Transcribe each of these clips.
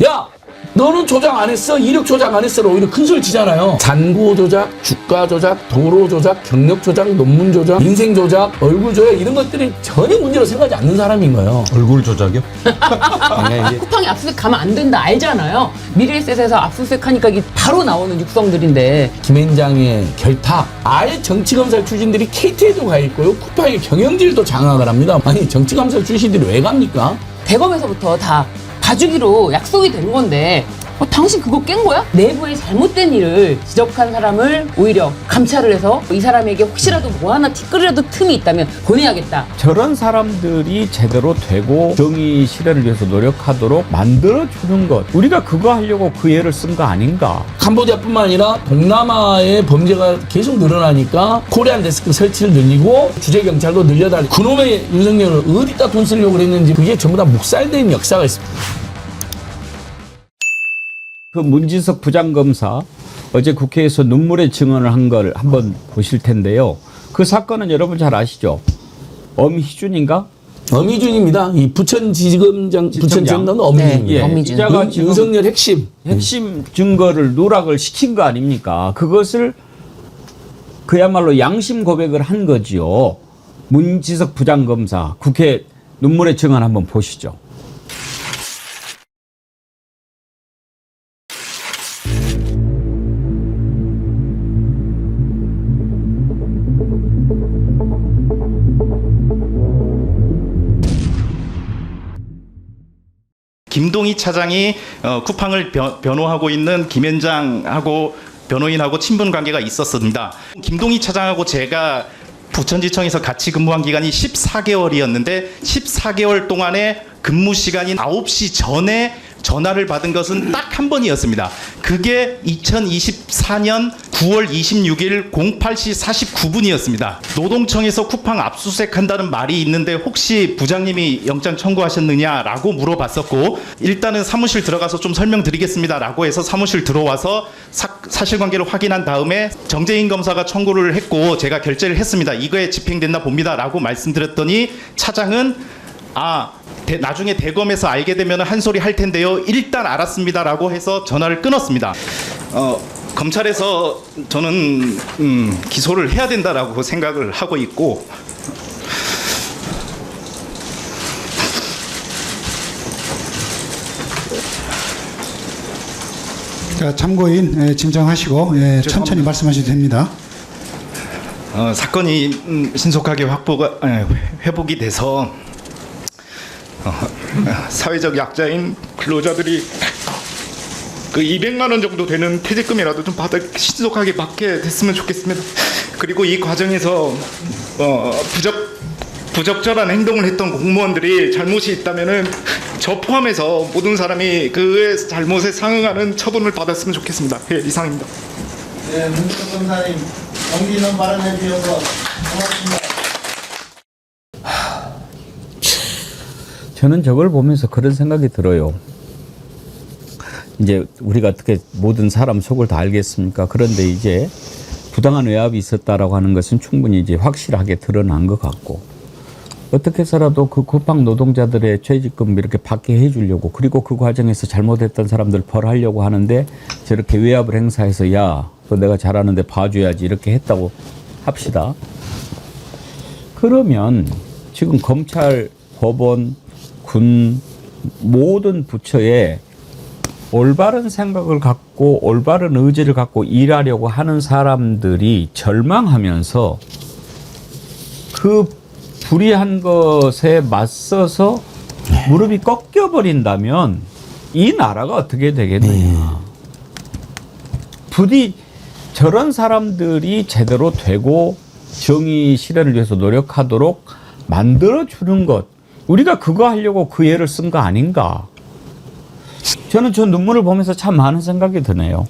야! 너는 조작 안 했어? 이력 조작 안 했어로 오히려 큰 소리 치잖아요. 잔고 조작, 주가 조작, 도로 조작, 경력 조작, 논문 조작, 인생 조작, 얼굴 조작 이런 것들이 전혀 문제로 생각하지 않는 사람인 거예요. 얼굴 조작이요? 쿠팡에 압수수색 가면 안 된다 알잖아요. 미래에셋에서 압수수색 하니까 이게 바로 나오는 육성들인데. 김앤장의 결탁, 아예 정치검사 출신들이 KT에도 가 있고요. 쿠팡의 경영질도 장악을 합니다. 아니 정치검사 출신들이 왜 갑니까? 대검에서부터 다 봐주기로 약속이 된 건데 당신 그거 깬 거야? 내부의 잘못된 일을 지적한 사람을 오히려 감찰을 해서 이 사람에게 혹시라도 뭐 하나 티끌이라도 틈이 있다면 보내야겠다. 저런 사람들이 제대로 되고 정의 실현을 위해서 노력하도록 만들어주는 것, 우리가 그거 하려고 그 애를 쓴 거 아닌가. 캄보디아뿐만 아니라 동남아의 범죄가 계속 늘어나니까 코리안 데스크 설치를 늘리고 주재경찰도 늘려달리 그놈의 윤석열을 어디다 돈 쓰려고 그랬는지 그게 전부 다 묵살된 역사가 있습니다. 그 문진석 부장검사 어제 국회에서 눈물의 증언을 한 걸 한번 보실 텐데요. 그 사건은 여러분 잘 아시죠? 엄희준인가? 엄희준입니다. 이 부천지검장, 부천전남 엄희준입니다. 네, 엄희준. 이자가 지금 윤석열 핵심 증거를 누락을 시킨 거 아닙니까? 그것을 그야말로 양심 고백을 한 거지요. 문지석 부장검사 국회 눈물의 증언 한번 보시죠. 김동희 차장이 쿠팡을 변호하고 있는 김앤장하고 변호인하고 친분 관계가 있었습니다. 김동희 차장하고 제가 부천지청에서 같이 근무한 기간이 14개월이었는데 14개월 동안에 근무 시간인 9시 전에 전화를 받은 것은 딱 한 번이었습니다. 그게 2024년 9월 26일 08시 49분이었습니다. 노동청에서 쿠팡 압수수색한다는 말이 있는데 혹시 부장님이 영장 청구하셨느냐라고 물어봤었고, 일단은 사무실 들어가서 좀 설명드리겠습니다라고 해서 사무실 들어와서 사실관계를 확인한 다음에 정재인 검사가 청구를 했고 제가 결재를 했습니다. 이거에 집행됐나 봅니다라고 말씀드렸더니 차장은 나중에 대검에서 알게 되면 한 소리 할 텐데요. 일단 알았습니다라고 해서 전화를 끊었습니다. 검찰에서 저는 기소를 해야 된다라고 생각을 하고 있고, 참고인 진정하시고 천천히 말씀하셔도 됩니다. 사건이 신속하게 회복이 돼서 사회적 약자인 근로자들이 그 200만 원 정도 되는 퇴직금이라도 좀 신속하게 받게 됐으면 좋겠습니다. 그리고 이 과정에서 부적절한 행동을 했던 공무원들이 잘못이 있다면은 저 포함해서 모든 사람이 그의 잘못에 상응하는 처분을 받았으면 좋겠습니다. 예, 이상입니다. 네, 문지석 검사님, 용기 있는 발언해 주셔서 고맙습니다. 저는 저걸 보면서 그런 생각이 들어요. 이제 우리가 어떻게 모든 사람 속을 다 알겠습니까? 그런데 이제 부당한 외압이 있었다라고 하는 것은 충분히 이제 확실하게 드러난 것 같고, 어떻게 해서라도 그 쿠팡 노동자들의 퇴직금 이렇게 받게 해주려고, 그리고 그 과정에서 잘못했던 사람들 벌하려고 하는데 저렇게 외압을 행사해서 야, 너 내가 잘하는데 봐줘야지 이렇게 했다고 합시다. 그러면 지금 검찰, 법원, 군 모든 부처에 올바른 생각을 갖고 올바른 의지를 갖고 일하려고 하는 사람들이 절망하면서 그 불의한 것에 맞서서 무릎이 꺾여버린다면 이 나라가 어떻게 되겠느냐. 부디 저런 사람들이 제대로 되고 정의 실현을 위해서 노력하도록 만들어주는 것, 우리가 그거 하려고 그 애를 쓴 거 아닌가. 저는 저 눈물을 보면서 참 많은 생각이 드네요.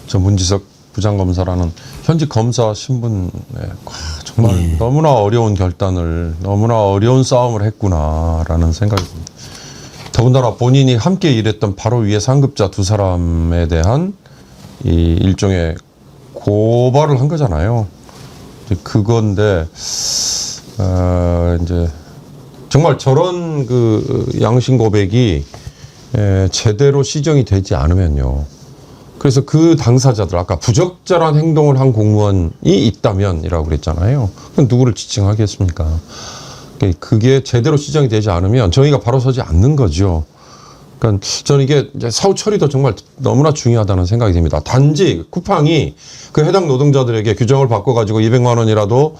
저 문지석 부장검사라는 현직 검사 신분에 정말 너무나 어려운 결단을, 너무나 어려운 싸움을 했구나라는 생각이 듭니다. 더군다나 본인이 함께 일했던 바로 위에 상급자 두 사람에 대한 이 일종의 고발을 한 거잖아요. 그건데 이제 정말 저런 그 양심 고백이 제대로 시정이 되지 않으면요. 그래서 그 당사자들, 아까 부적절한 행동을 한 공무원이 있다면이라고 그랬잖아요. 그럼 누구를 지칭하겠습니까? 그게 제대로 시정이 되지 않으면 정의가 바로 서지 않는 거죠. 그러니까 저는 이게 이제 사후 처리도 정말 너무나 중요하다는 생각이 듭니다. 단지 쿠팡이 그 해당 노동자들에게 규정을 바꿔가지고 200만 원이라도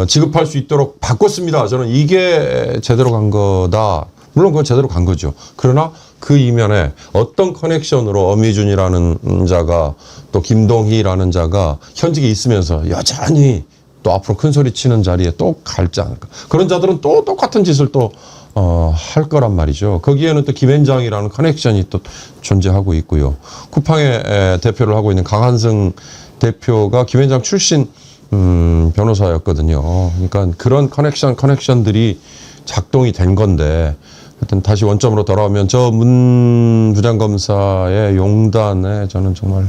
지급할 수 있도록 바꿨습니다. 저는 이게 제대로 간 거다. 물론 그건 제대로 간 거죠. 그러나 그 이면에 어떤 커넥션으로 엄희준이라는 자가 또 김동희라는 자가 현직에 있으면서 여전히 또 앞으로 큰 소리 치는 자리에 또 갈지 않을까. 그런 자들은 또 똑같은 짓을 또 할 거란 말이죠. 거기에는 또 김앤장이라는 커넥션이 또 존재하고 있고요. 쿠팡의 대표를 하고 있는 강한승 대표가 김앤장 출신 변호사였거든요. 그러니까 그런 커넥션들이 작동이 된 건데, 하여튼 다시 원점으로 돌아오면 저 문 부장검사의 용단에 저는 정말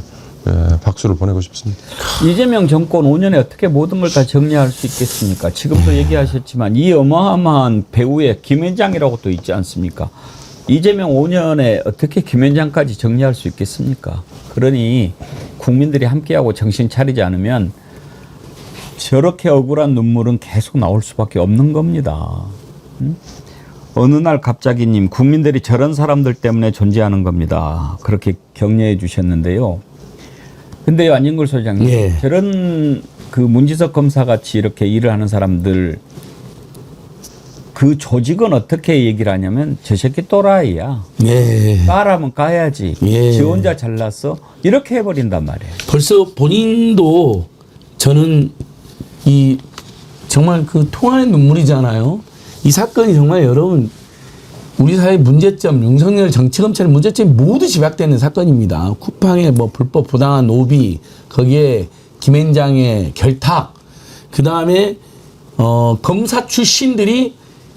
박수를 보내고 싶습니다. 이재명 정권 5년에 어떻게 모든 걸 다 정리할 수 있겠습니까? 지금도 얘기하셨지만 이 어마어마한 배우의 김앤장이라고 또 있지 않습니까? 이재명 5년에 어떻게 김앤장까지 정리할 수 있겠습니까? 그러니 국민들이 함께하고 정신 차리지 않으면 저렇게 억울한 눈물은 계속 나올 수밖에 없는 겁니다. 어느 날 갑자기님, 국민들이 저런 사람들 때문에 존재하는 겁니다. 그렇게 격려해 주셨는데요. 근데요, 안진걸 소장님, 예. 저런 그 문지석 검사 같이 이렇게 일을 하는 사람들, 그 조직은 어떻게 얘기를 하냐면 저 새끼 또라이야. 예. 까라면 까야지. 예. 지 혼자 잘났어. 이렇게 해버린단 말이에요. 벌써 본인도 저는 정말 그 통화의 눈물이잖아요. 이 사건이 정말 여러분 우리 사회 문제점, 윤석열 정치검찰의 문제점이 모두 집약되는 사건입니다. 쿠팡의 뭐 불법 부당한 노비, 거기에 김앤장의 결탁, 그 다음에 검사 출신들이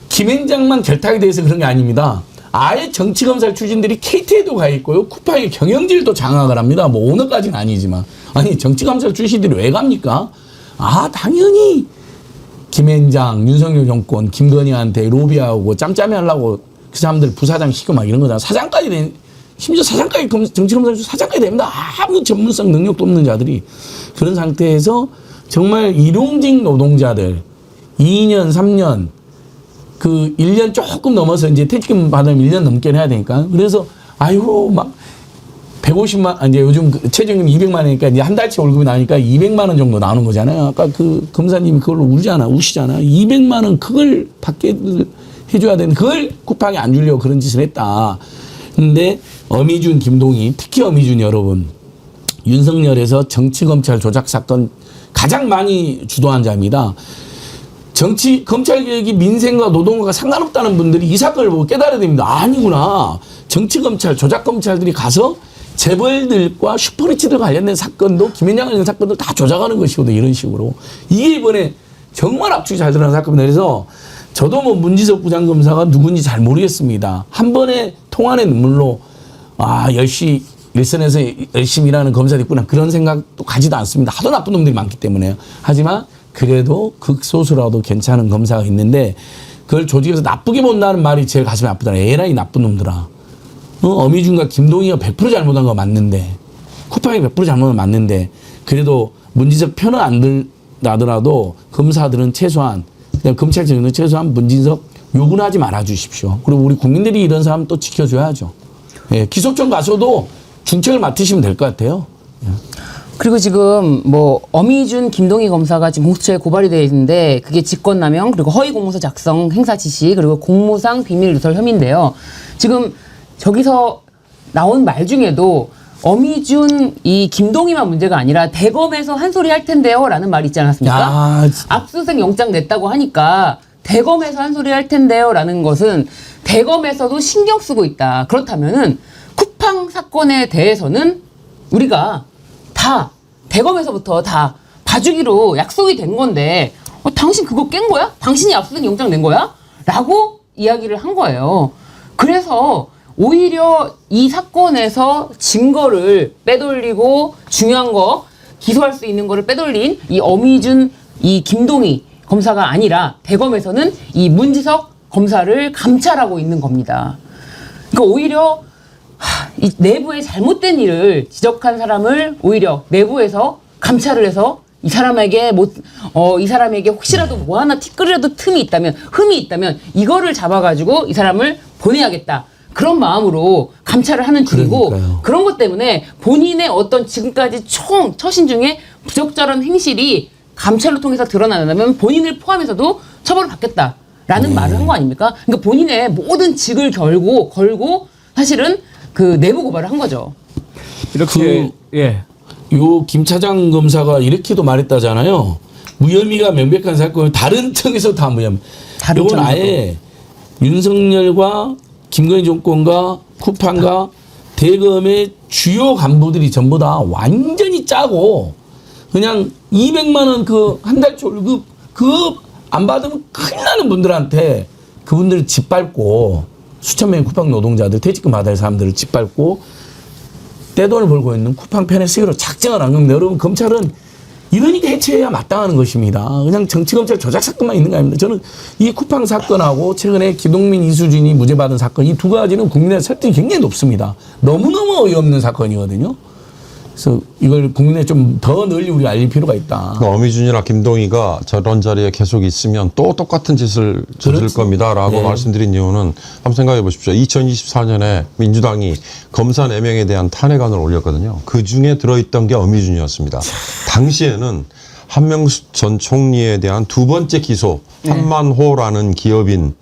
김앤장만 결탁이 돼서 그런 게 아닙니다. 아예 정치검사 출신들이 KT에도 가 있고요. 쿠팡의 경영질도 장악을 합니다. 뭐 오늘까지는 아니지만. 아니 정치검사 출신들이 왜 갑니까? 당연히 김앤장, 윤석열 정권, 김건희한테 로비하고 짬짬이 하려고 그 사람들 부사장 시키고 막 이런 거잖아. 사장까지 심지어 사장까지 정치검사 사장까지 됩니다. 아무 전문성 능력도 없는 자들이. 그런 상태에서 정말 일용직 노동자들 2년, 3년 그 1년 조금 넘어서 이제 퇴직금 받으면 1년 넘게 해야 되니까. 그래서 아이고 막 150만, 이제 요즘 최저임금 200만 원이니까 이제 한 달치 월급이 나오니까 200만 원 정도 나오는 거잖아요. 아까 그 검사님이 그걸로 우시잖아. 200만 원 그걸 받게 해줘야 되는 그걸 쿠팡이 안 주려고 그런 짓을 했다. 근데 엄희준, 김동희, 특히 엄희준 여러분, 윤석열에서 정치검찰 조작 사건 가장 많이 주도한 자입니다. 검찰개혁이 민생과 노동과 상관없다는 분들이 이 사건을 보고 깨달아야 됩니다. 아니구나. 정치검찰, 조작검찰들이 가서 재벌들과 슈퍼리치들 관련된 사건도 김앤장 관련된 사건도 다 조작하는 것이거든요. 이런 식으로. 이게 이번에 정말 압축이 잘 드러난 사건입니다. 그래서 저도 뭐 문지석 부장검사가 누군지 잘 모르겠습니다. 한 번에 통안의 눈물로 열심히 일선에서 열심히 일하는 검사도 있구나 그런 생각도 가지도 않습니다. 하도 나쁜 놈들이 많기 때문에. 하지만 그래도 극소수라도 괜찮은 검사가 있는데 그걸 조직에서 나쁘게 본다는 말이 제일 가슴이 아프더라. 에라이 나쁜 놈들아. 엄희준과 김동희가 100% 잘못한 거 맞는데 쿠팡이 100% 잘못한 거 맞는데 그래도 문지석 편은 안 나더라도 검사들은 최소한 그냥 검찰청은 최소한 문진석 욕은 하지 말아 주십시오. 그리고 우리 국민들이 이런 사람 또 지켜줘야죠. 예, 기소청 가서도 중책을 맡으시면 될 것 같아요. 예. 그리고 지금 뭐 엄희준, 김동희 검사가 지금 공수처에 고발이 되어 있는데 그게 직권남용 그리고 허위 공문서 작성, 행사 지시 그리고 공무상 비밀 누설 혐의인데요. 지금 저기서 나온 말 중에도 엄희준, 이 김동희만 문제가 아니라 대검에서 한 소리 할 텐데요 라는 말이 있지 않았습니까? 압수수색 영장 냈다고 하니까 대검에서 한 소리 할 텐데요 라는 것은 대검에서도 신경 쓰고 있다. 그렇다면은 쿠팡 사건에 대해서는 우리가 다 대검에서부터 다 봐주기로 약속이 된 건데 당신 그거 깬 거야? 당신이 압수수색 영장 낸 거야? 라고 이야기를 한 거예요. 그래서 오히려 이 사건에서 증거를 빼돌리고 중요한 거 기소할 수 있는 거를 빼돌린 이 엄희준, 이 김동희 검사가 아니라 대검에서는 이 문지석 검사를 감찰하고 있는 겁니다. 그러니까 오히려 이 내부의 잘못된 일을 지적한 사람을 오히려 내부에서 감찰을 해서 이 사람에게 이 사람에게 혹시라도 뭐 하나 티끌이라도 흠이 있다면 이거를 잡아가지고 이 사람을 보내야겠다. 그런 마음으로 감찰을 하는 중이고 그러니까요. 그런 것 때문에 본인의 어떤 지금까지 처신 중에 부적절한 행실이 감찰로 통해서 드러난다면 본인을 포함해서도 처벌을 받겠다라는 말을 한 거 아닙니까? 그러니까 본인의 모든 직을 걸고 사실은 그 내부 고발을 한 거죠. 이렇게 예. 요 김 차장 검사가 이렇게도 말했다잖아요. 무혐의가 명백한 사건을 다른 층에서 다 무혐의. 다른 이건 층에서도. 아예 윤석열과 김건희 정권과 쿠팡과 대검의 주요 간부들이 전부 다 완전히 짜고 그냥 200만 원 그 한 달치 월급 그거 안 받으면 큰일 나는 분들한테 그분들을 짓밟고 수천 명의 쿠팡 노동자들 퇴직금 받을 사람들을 짓밟고 떼돈을 벌고 있는 쿠팡 편의 세계로 작정을 한 겁니다. 여러분 검찰은 이러니까 해체해야 마땅하는 것입니다. 그냥 정치검찰 조작 사건만 있는 거 아닙니다. 저는 이 쿠팡 사건하고 최근에 기동민 이수진이 무죄 받은 사건 이 두 가지는 국민의 설득이 굉장히 높습니다. 너무너무 어이없는 사건이거든요. 그래서 이걸 국민에 좀 더 널리 우리가 알릴 필요가 있다. 어미준이나 김동희가 저런 자리에 계속 있으면 또 똑같은 짓을 저질 그렇지. 겁니다라고 네. 말씀드린 이유는 한번 생각해 보십시오. 2024년에 민주당이 검사 4명에 대한 탄핵안을 올렸거든요. 그중에 들어있던 게 어미준이었습니다. 당시에는 한명숙 전 총리에 대한 두 번째 기소, 한만호라는 기업인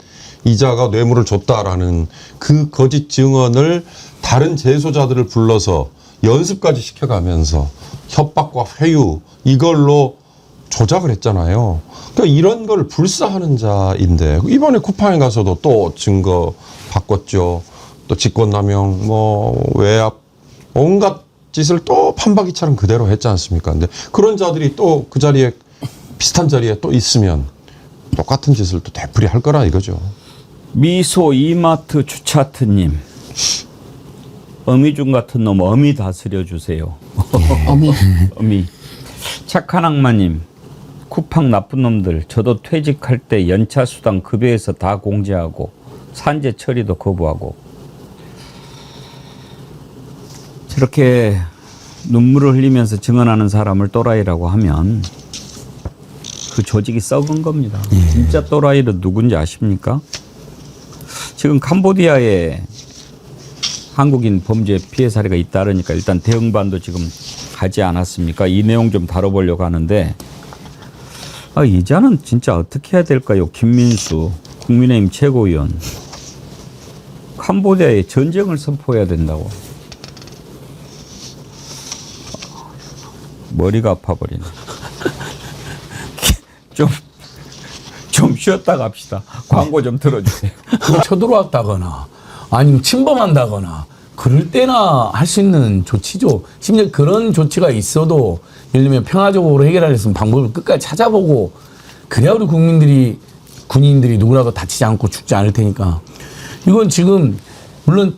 이자가 뇌물을 줬다라는 그 거짓 증언을 다른 재소자들을 불러서 연습까지 시켜가면서 협박과 회유 이걸로 조작을 했잖아요. 그러니까 이런 걸 불사하는 자인데 이번에 쿠팡에 가서도 또 증거 바꿨죠. 또 직권남용, 뭐 외압, 온갖 짓을 또 판박이처럼 그대로 했지 않습니까? 근데 그런 자들이 또 그 자리에 비슷한 자리에 또 있으면 똑같은 짓을 또 되풀이할 거라 이거죠. 미소 이마트 주차트님. 어미준 같은 놈 어미 다스려 주세요. 어미. 착한 악마님. 쿠팡 나쁜 놈들. 저도 퇴직할 때 연차 수당 급여에서 다 공제하고 산재 처리도 거부하고. 저렇게 눈물을 흘리면서 증언하는 사람을 또라이라고 하면 그 조직이 썩은 겁니다. 진짜 또라이는 누군지 아십니까? 지금 캄보디아에 한국인 범죄 피해 사례가 잇따르니까 일단 대응반도 지금 하지 않았습니까? 이 내용 좀 다뤄보려고 하는데 이자는 진짜 어떻게 해야 될까요? 김민수 국민의힘 최고위원 캄보디아에 전쟁을 선포해야 된다고. 머리가 아파버리네. 좀 쉬었다 갑시다. 광고 좀 들어주세요. 쳐들어왔다거나 아니면 침범한다거나 그럴 때나 할 수 있는 조치죠. 심지어 그런 조치가 있어도 예를 들면 평화적으로 해결할 수 있는 방법을 끝까지 찾아보고 그래야 우리 군인들이 누구라도 다치지 않고 죽지 않을 테니까. 이건 지금 물론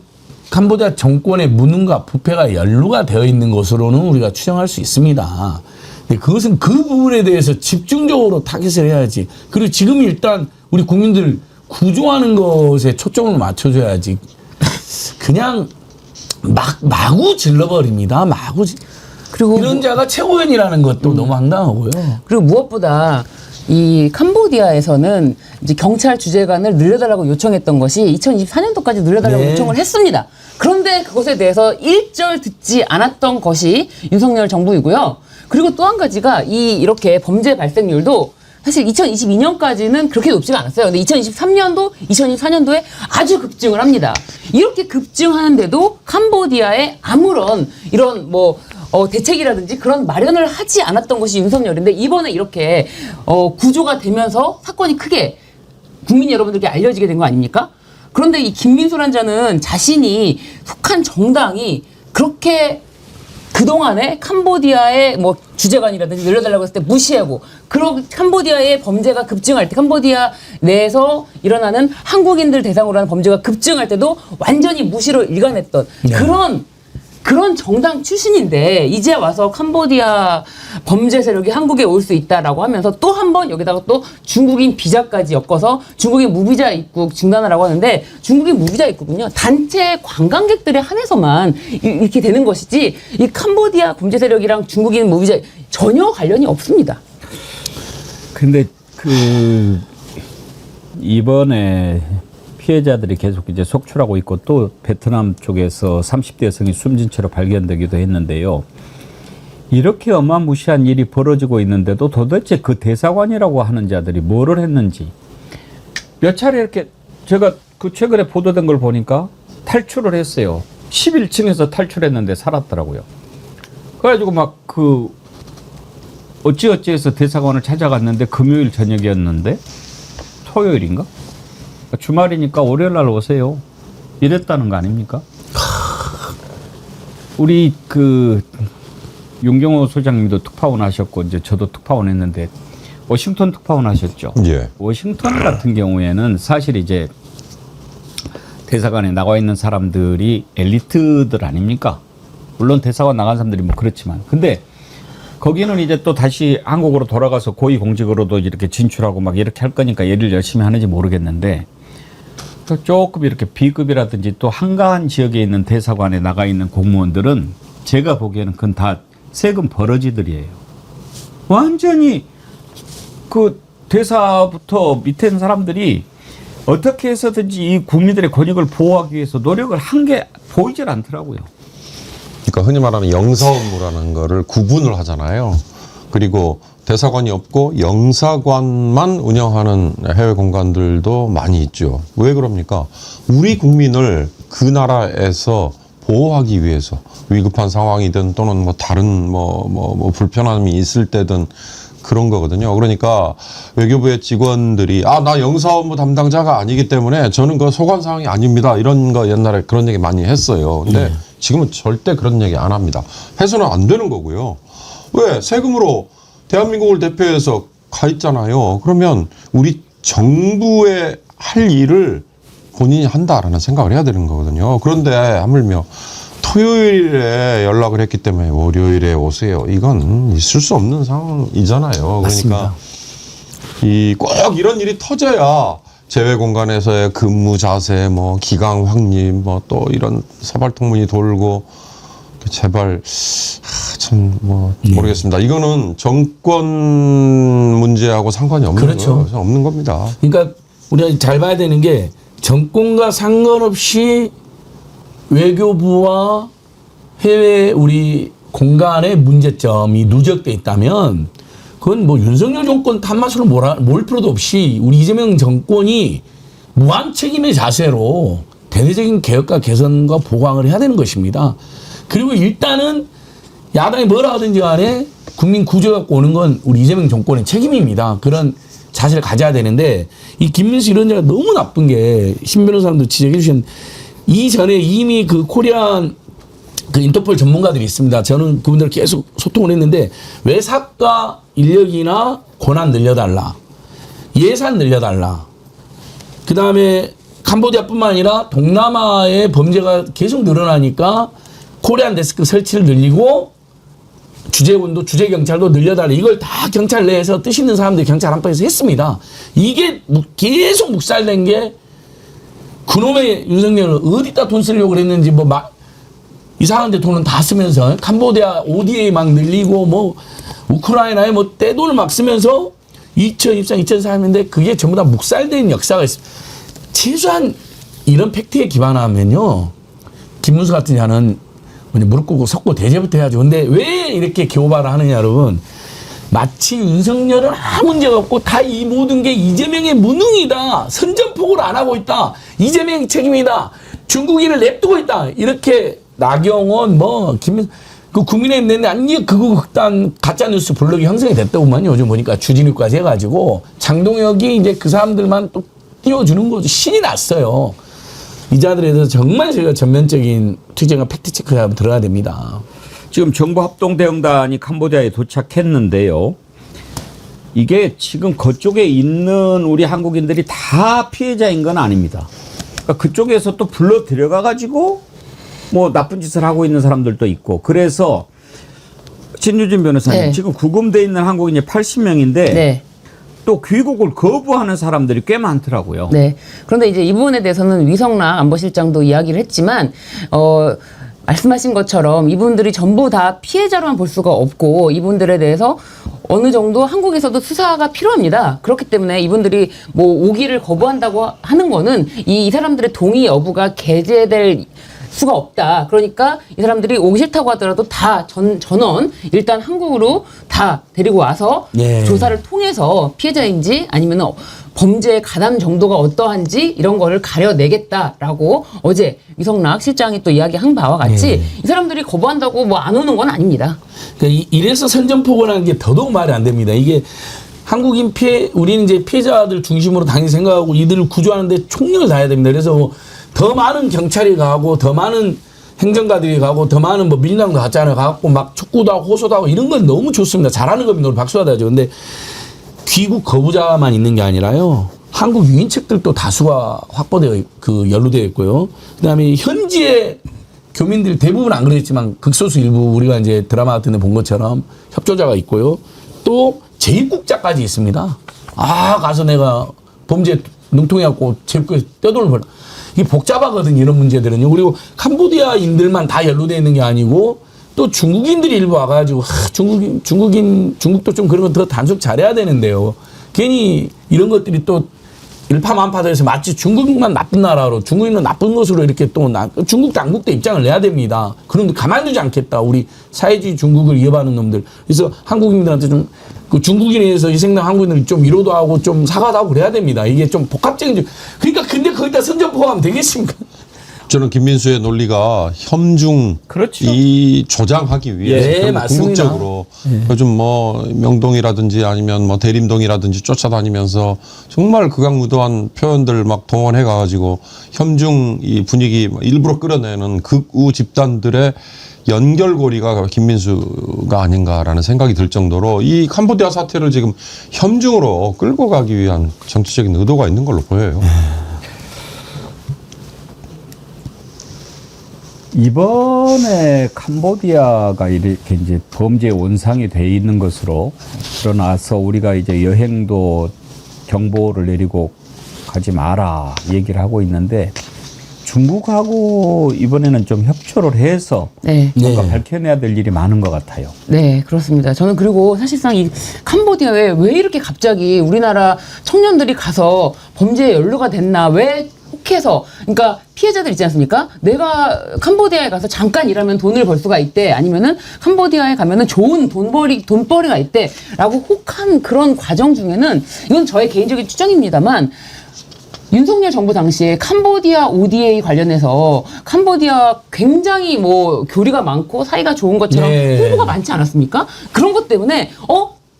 캄보디아 정권의 무능과 부패가 연루가 되어 있는 것으로는 우리가 추정할 수 있습니다. 근데 그것은 그 부분에 대해서 집중적으로 타깃을 해야지. 그리고 지금 일단 우리 국민들 구조하는 것에 초점을 맞춰줘야지. 그냥 마구 질러버립니다. 그리고 이런 자가 최고위원이라는 것도 너무 황당하고요. 그리고 무엇보다 이 캄보디아에서는 이제 경찰 주재관을 늘려달라고 요청했던 것이 2024년도까지 늘려달라고 네. 요청을 했습니다. 그런데 그것에 대해서 일절 듣지 않았던 것이 윤석열 정부이고요. 그리고 또 한 가지가 이렇게 범죄 발생률도 사실 2022년까지는 그렇게 높지가 않았어요. 근데 2023년도, 2024년도에 아주 급증을 합니다. 이렇게 급증하는데도 캄보디아에 아무런 이런 대책이라든지 그런 마련을 하지 않았던 것이 윤석열인데 이번에 이렇게 구조가 되면서 사건이 크게 국민 여러분들께 알려지게 된 거 아닙니까? 그런데 이 김민수란 자는 자신이 속한 정당이 그렇게 그동안에 캄보디아의 주재관이라든지 늘려달라고 했을 때 무시하고, 그리고 캄보디아의 범죄가 급증할 때, 캄보디아 내에서 일어나는 한국인들 대상으로 하는 범죄가 급증할 때도 완전히 무시로 일관했던 그런 그런 정당 출신인데 이제 와서 캄보디아 범죄 세력이 한국에 올 수 있다라고 하면서 또 한 번 여기다가 또 중국인 비자까지 엮어서 중국인 무비자 입국 중단하라고 하는데 중국인 무비자 입국은요 단체 관광객들에 한해서만 이렇게 되는 것이지 이 캄보디아 범죄 세력이랑 중국인 무비자 전혀 관련이 없습니다. 근데 그 이번에 피해자들이 계속 이제 속출하고 있고 또 베트남 쪽에서 30대 여성이 숨진 채로 발견되기도 했는데요. 이렇게 어마무시한 일이 벌어지고 있는데도 도대체 그 대사관이라고 하는 자들이 뭐를 했는지 몇 차례 이렇게 제가 그 최근에 보도된 걸 보니까 탈출을 했어요. 11층에서 탈출했는데 살았더라고요. 그래가지고 막 그 어찌어찌해서 대사관을 찾아갔는데 금요일 저녁이었는데 토요일인가? 주말이니까 월요일 날 오세요. 이랬다는 거 아닙니까? 우리 그 윤경호 소장님도 특파원 하셨고 이제 저도 특파원 했는데 워싱턴 특파원 하셨죠. 예. 워싱턴 같은 경우에는 사실 이제 대사관에 나와 있는 사람들이 엘리트들 아닙니까? 물론 대사관 나간 사람들이 뭐 그렇지만 근데 거기는 이제 또 다시 한국으로 돌아가서 고위공직으로도 이렇게 진출하고 막 이렇게 할 거니까 일을 열심히 하는지 모르겠는데 조금 이렇게 B급이라든지 또 한가한 지역에 있는 대사관에 나가 있는 공무원들은 제가 보기에는 그건 다 세금 버러지들이에요. 완전히 그 대사부터 밑에 있는 사람들이 어떻게 해서든지 이 국민들의 권익을 보호하기 위해서 노력을 한 게 보이질 않더라고요. 그러니까 흔히 말하는 영사 업무라는 거를 구분을 하잖아요. 그리고 대사관이 없고 영사관만 운영하는 해외 공간들도 많이 있죠. 왜 그럽니까? 우리 국민을 그 나라에서 보호하기 위해서 위급한 상황이든 또는 뭐 다른 뭐 불편함이 있을 때든 그런 거거든요. 그러니까 외교부의 직원들이 나 영사 업무 담당자가 아니기 때문에 저는 그 소관 사항이 아닙니다. 이런 거 옛날에 그런 얘기 많이 했어요. 근데 지금은 절대 그런 얘기 안 합니다. 해서는 안 되는 거고요. 왜? 세금으로 대한민국을 대표해서 가 있잖아요. 그러면 우리 정부의 할 일을 본인이 한다라는 생각을 해야 되는 거거든요. 그런데 하물며 토요일에 연락을 했기 때문에 월요일에 오세요. 이건 있을 수 없는 상황이잖아요. 맞습니다. 그러니까 꼭 이런 일이 터져야 재외 공간에서의 근무 자세, 뭐 기강 확립, 뭐 또 이런 사발통문이 돌고 제발 참 모르겠습니다. 이거는 정권 문제하고 상관이 없는 그렇죠. 거 없는 겁니다. 그러니까 우리가 잘 봐야 되는 게 정권과 상관없이 외교부와 해외 우리 공간의 문제점이 누적돼 있다면 그건 뭐 윤석열 정권 탓맛으로 몰 필요도 없이 우리 이재명 정권이 무한 책임의 자세로 대대적인 개혁과 개선과 보강을 해야 되는 것입니다. 그리고 일단은 야당이 뭐라 하든지 간에 국민 구조 갖고 오는 건 우리 이재명 정권의 책임입니다. 그런 자세를 가져야 되는데 이 김민수 이런 자가 너무 나쁜 게 신 변호사님도 지적해 주신 이전에 이미 그 코리안 그 인터폴 전문가들이 있습니다. 저는 그분들 계속 소통을 했는데 외삭과 인력이나 권한 늘려달라. 예산 늘려달라. 그 다음에 캄보디아뿐만 아니라 동남아의 범죄가 계속 늘어나니까 코리안 데스크 설치를 늘리고 주재군도 주재경찰도 늘려달라. 이걸 다 경찰 내에서 뜻 있는 사람들이 경찰 안팎에서 했습니다. 이게 계속 묵살된 게 그놈의 윤석열은 어디다 돈 쓰려고 그랬는지 이상한 데 돈은 다 쓰면서 캄보디아 ODA 막 늘리고 뭐 우크라이나에 뭐 떼돈을 막 쓰면서 2023, 2004년인데 그게 전부 다 묵살된 역사가 있습니다. 최소한 이런 팩트에 기반하면요. 김문수 같은 자는 무릎 꿇고 석고 대제부터 해야죠. 근데 왜 이렇게 교발을 하느냐 여러분. 마치 윤석열은 아무 문제가 없고 다 이 모든 게 이재명의 무능이다. 선전포고를 안 하고 있다. 이재명의 책임이다. 중국인을 냅두고 있다. 이렇게 나경원 그 국민의힘 내내 아니 그거 극단 가짜뉴스 블록이 형성이 됐더구만 요즘 보니까 주진우까지 해가지고 장동혁이 이제 그 사람들만 또 띄워주는 거죠. 신이 났어요. 이 자들에 대해서 정말 저희가 전면적인 투쟁과 팩트체크가 들어야 됩니다. 지금 정부합동대응단이 캄보디아에 도착했는데요. 이게 지금 그쪽에 있는 우리 한국인들이 다 피해자인 건 아닙니다. 그러니까 그쪽에서 또 불러 들여가 가지고 뭐 나쁜 짓을 하고 있는 사람들도 있고 그래서 신유진 변호사님 네. 지금 구금돼 있는 한국인이 80명인데 네. 또 귀국을 거부하는 사람들이 꽤 많더라고요. 네. 그런데 이제 이 부분에 대해서는 위성락 안보실장도 이야기를 했지만, 말씀하신 것처럼 이분들이 전부 다 피해자로만 볼 수가 없고 이분들에 대해서 어느 정도 한국에서도 수사가 필요합니다. 그렇기 때문에 이분들이 뭐 오기를 거부한다고 하는 거는 이 사람들의 동의 여부가 게재될 수가 없다. 그러니까 이 사람들이 오기 싫다고 하더라도 다 전원 일단 한국으로 다 데리고 와서 예. 조사를 통해서 피해자인지 아니면 범죄의 가담 정도가 어떠한지 이런 거를 가려내겠다라고 어제 위성락 실장이 또 이야기한 바와 같이 이 사람들이 거부한다고 뭐 안 오는 건 아닙니다. 그러니까 이래서 선전포고라는 게 더더욱 말이 안 됩니다. 이게 한국인 우리는 이제 피해자들 중심으로 당연히 생각하고 이들을 구조하는데 총력을 다해야 됩니다. 그래서 더 많은 경찰이 가고 더 많은 행정가들이 가고 더 많은 뭐 민주당도 갔잖아요. 가고 막 촉구도 하고 호소도 하고 이런 건 너무 좋습니다. 잘하는 겁니다. 우리 박수하다죠. 근데 귀국 거부자만 있는 게 아니라요. 한국 유인책들도 다수가 연루되어 있고요. 그다음에 현지의 교민들 대부분 안 그랬지만 극소수 일부 우리가 이제 드라마 같은 데 본 것처럼 협조자가 있고요. 또 재입국자까지 있습니다. 가서 내가 범죄 능통해갖고 재입국에서 떼돈을 벌. 이게 복잡하거든요. 이런 문제들은요. 그리고 캄보디아인들만 다 연루되어 있는 게 아니고 또 중국인들이 일부 와가지고 중국도 좀 그런 거 더 단속 잘해야 되는데요. 괜히 이런 것들이 또 일파만파돼서 마치 중국만 나쁜 나라로 중국인은 나쁜 것으로 이렇게 또 중국도 안국대 입장을 내야 됩니다. 그런데 가만두지 않겠다. 우리 사회주의 중국을 이어받는 놈들. 그래서 한국인들한테 좀 그 중국인에 의해서 희생당 한국인들 좀 위로도 하고 좀 사과도 하고 그래야 됩니다. 이게 좀 복합적인 그러니까 근데 거기다 선전포고하면 되겠습니까? 저는 김민수의 논리가 혐중 그렇죠. 이 조장하기 위해서 예, 결국 맞습니다. 궁극적으로 요즘 뭐 명동이라든지 아니면 뭐 대림동이라든지 쫓아다니면서 정말 극악무도한 표현들 막 동원해 가지고 혐중 이 분위기 일부러 끌어내는 극우 집단들의 연결고리가 김민수가 아닌가라는 생각이 들 정도로 이 캄보디아 사태를 지금 혐중으로 끌고 가기 위한 정치적인 의도가 있는 걸로 보여요. 이번에 캄보디아가 이렇게 이제 범죄 원상이 돼 있는 것으로 드러나서 우리가 이제 여행도 경보를 내리고 가지 마라 얘기를 하고 있는데 중국하고 이번에는 좀 협조를 해서 네. 뭔가 네. 밝혀내야 될 일이 많은 것 같아요. 네, 그렇습니다. 저는 그리고 사실상 이 캄보디아에 왜 이렇게 갑자기 우리나라 청년들이 가서 범죄에 연루가 됐나, 왜 혹해서, 그러니까 피해자들 있지 않습니까? 내가 캄보디아에 가서 잠깐 일하면 돈을 벌 수가 있대. 아니면은 캄보디아에 가면은 좋은 돈벌이가 있대. 라고 혹한 그런 과정 중에는 이건 저의 개인적인 추정입니다만 윤석열 정부 당시에 캄보디아 ODA 관련해서 캄보디아 굉장히 뭐 교류가 많고 사이가 좋은 것처럼 네. 홍보가 많지 않았습니까? 그런 것 때문에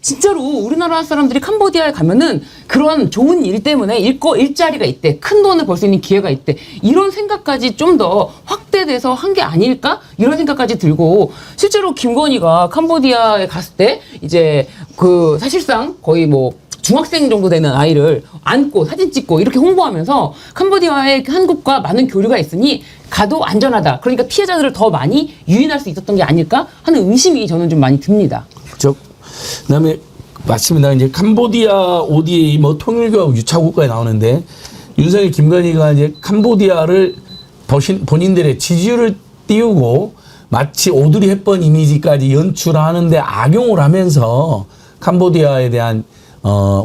진짜로 우리나라 사람들이 캄보디아에 가면은 그런 좋은 일 때문에 일자리가 있대. 큰 돈을 벌 수 있는 기회가 있대. 이런 생각까지 좀 더 확대돼서 한 게 아닐까? 이런 생각까지 들고 실제로 김건희가 캄보디아에 갔을 때 이제 그 사실상 거의 뭐 중학생 정도 되는 아이를 안고 사진 찍고 이렇게 홍보하면서 캄보디아에 한국과 많은 교류가 있으니 가도 안전하다. 그러니까 피해자들을 더 많이 유인할 수 있었던 게 아닐까 하는 의심이 저는 좀 많이 듭니다. 그다음에 맞습니다. 이제 캄보디아 ODA 뭐 통일교하고 유착국가에 나오는데 윤석열 김건희가 이제 캄보디아를 본인들의 지지율을 띄우고 마치 오드리 헵번 이미지까지 연출하는데 악용을 하면서 캄보디아에 대한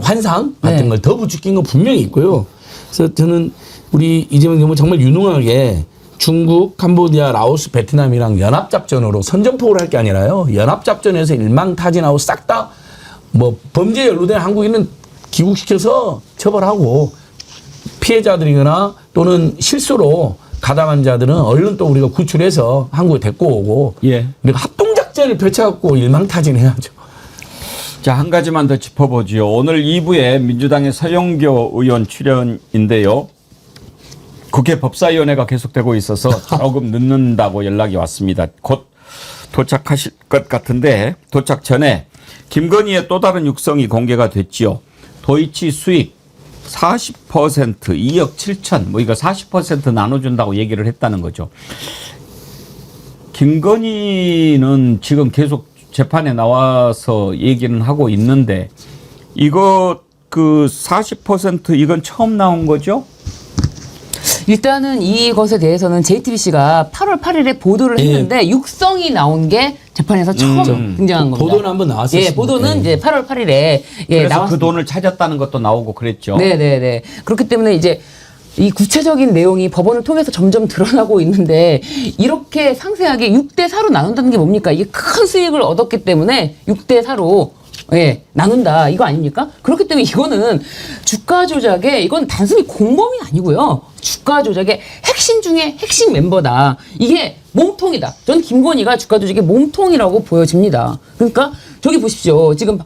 환상 같은 네. 걸 더 부추긴 건 분명히 있고요. 그래서 저는 우리 이재명 정부 정말 유능하게 중국, 캄보디아, 라오스, 베트남이랑 연합작전으로 선전포고를 할 게 아니라요. 연합작전에서 일망타진하고 싹 다 뭐 범죄에 연루된 한국인은 귀국시켜서 처벌하고 피해자들이거나 또는 실수로 가담한 자들은 얼른 또 우리가 구출해서 한국에 데리고 오고 예. 우리가 합동작전을 펼쳐갖고 일망타진해야죠. 자, 한 가지만 더 짚어보지요. 오늘 2부에 민주당의 서영교 의원 출연인데요. 국회 법사위원회가 계속되고 있어서 조금 늦는다고 연락이 왔습니다. 곧 도착하실 것 같은데 도착 전에 김건희의 또 다른 육성이 공개가 됐지요. 도이치 수익 40% 2억 7천 뭐 이거 40% 나눠준다고 얘기를 했다는 거죠. 김건희는 지금 계속 재판에 나와서 얘기는 하고 있는데 이거 그 40% 이건 처음 나온 거죠? 일단은 이것에 대해서는 JTBC가 8월 8일에 보도를 했는데 육성이 나온 게 재판에서 처음 등장한 겁니다. 보도는 한번 나왔었어요. 예, 보도는 이제 8월 8일에 그래서 나왔. 그 돈을 찾았다는 것도 나오고 그랬죠. 네네네. 그렇기 때문에 이제 이 구체적인 내용이 법원을 통해서 점점 드러나고 있는데 이렇게 상세하게 6대 4로 나눈다는 게 뭡니까? 이게 큰 수익을 얻었기 때문에 6대 4로 예, 나눈다. 이거 아닙니까? 그렇기 때문에 이거는 주가 조작에 이건 단순히 공범이 아니고요. 주가 조작의 핵심 중에 핵심 멤버다. 이게 몸통이다. 전 김건희가 주가 조작의 몸통이라고 보여집니다. 그러니까 저기 보십시오. 지금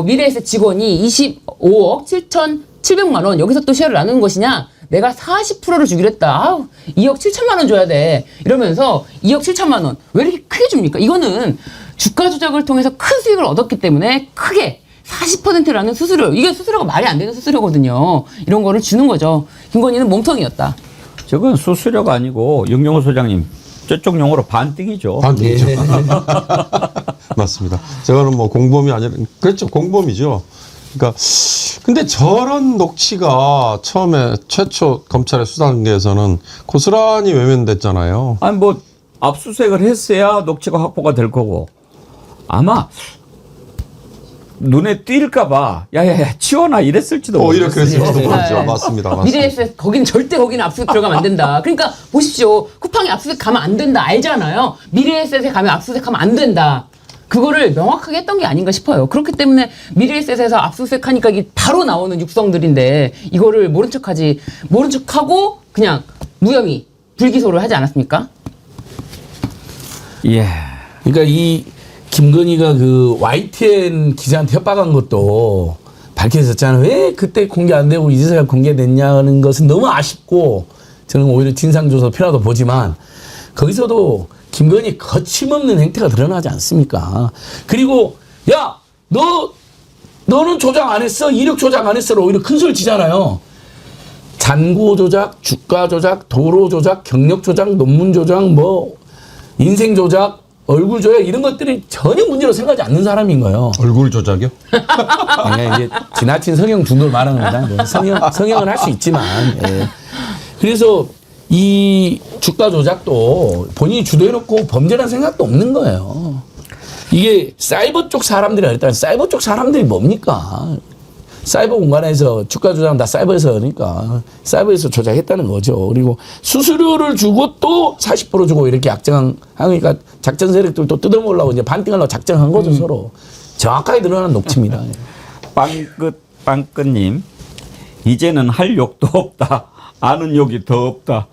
미래에셋 직원이 25억 7,700만 원 여기서 또 쉐어를 나누는 것이냐? 내가 40%를 주기로 했다. 아우, 2억 7천만 원 줘야 돼. 이러면서 2억 7천만 원. 왜 이렇게 크게 줍니까? 이거는 주가 조작을 통해서 큰 수익을 얻었기 때문에 크게 40%라는 수수료. 이게 수수료가 말이 안 되는 수수료거든요. 이런 거를 주는 거죠. 김건희는 몸통이었다. 저건 수수료가 아니고 윤경호 소장님 저쪽 용어로 반띵이죠. 반대죠. 맞습니다. 저거는 뭐 공범이 아니라 그렇죠. 공범이죠. 그러니까 근데 저런 녹취가 처음에 최초 검찰의 수사 단계에서는 고스란히 외면됐잖아요. 아니 뭐 압수수색을 했어야 녹취가 확보가 될 거고 아마 눈에 띌까봐 야야야 치워놔 이랬을지도 오히려 모르겠어요. 그랬을지도 모르죠. 네. 맞습니다. 미래에셋 거기는 절대 거기는 압수수색 들어가면 안 된다. 그러니까 보십시오. 쿠팡에 압수수색 가면 안 된다. 알잖아요. 미래에셋에 가면 압수수색하면 안 된다. 그거를 명확하게 했던 게 아닌가 싶어요. 그렇기 때문에 미래에셋에서 압수수색하니까 이게 바로 나오는 육성들인데 이거를 모른 척하고 그냥 무혐의 불기소를 하지 않았습니까? 예. 그러니까 이 김건희가 그 YTN 기자한테 협박한 것도 밝혀졌잖아요. 왜 그때 공개 안 되고 이제서야 공개됐냐는 것은 너무 아쉽고 저는 오히려 진상조사 필요하다고 보지만 거기서도 김건희 거침없는 행태가 드러나지 않습니까? 그리고 야, 너는 조작 안 했어? 이력 조작 안 했어로 오히려 큰 소리 치잖아요. 잔고 조작, 주가 조작, 도로 조작, 경력 조작, 논문 조작, 뭐 인생 조작, 얼굴 조작 이런 것들이 전혀 문제로 생각하지 않는 사람인 거예요. 얼굴 조작이요? 이게 지나친 성형 중도를 말하는 겁니다. 성형은 할 수 있지만. 예. 그래서 이 주가 조작도 본인이 주도해놓고 범죄라는 생각도 없는 거예요. 이게 사이버 쪽 사람들이 그랬다면 사이버 쪽 사람들이 뭡니까? 사이버 공간에서 주가 조작은 다 사이버에서 그러니까 사이버에서 조작했다는 거죠. 그리고 수수료를 주고 또 40% 주고 이렇게 약정하니까 작전 세력들도 뜯어먹으려고 이제 반띵하려고 작정한 거죠, 서로. 정확하게 드러나는 녹취입니다. 빵끝님 이제는 할 욕도 없다. 아는 욕이 더 없다.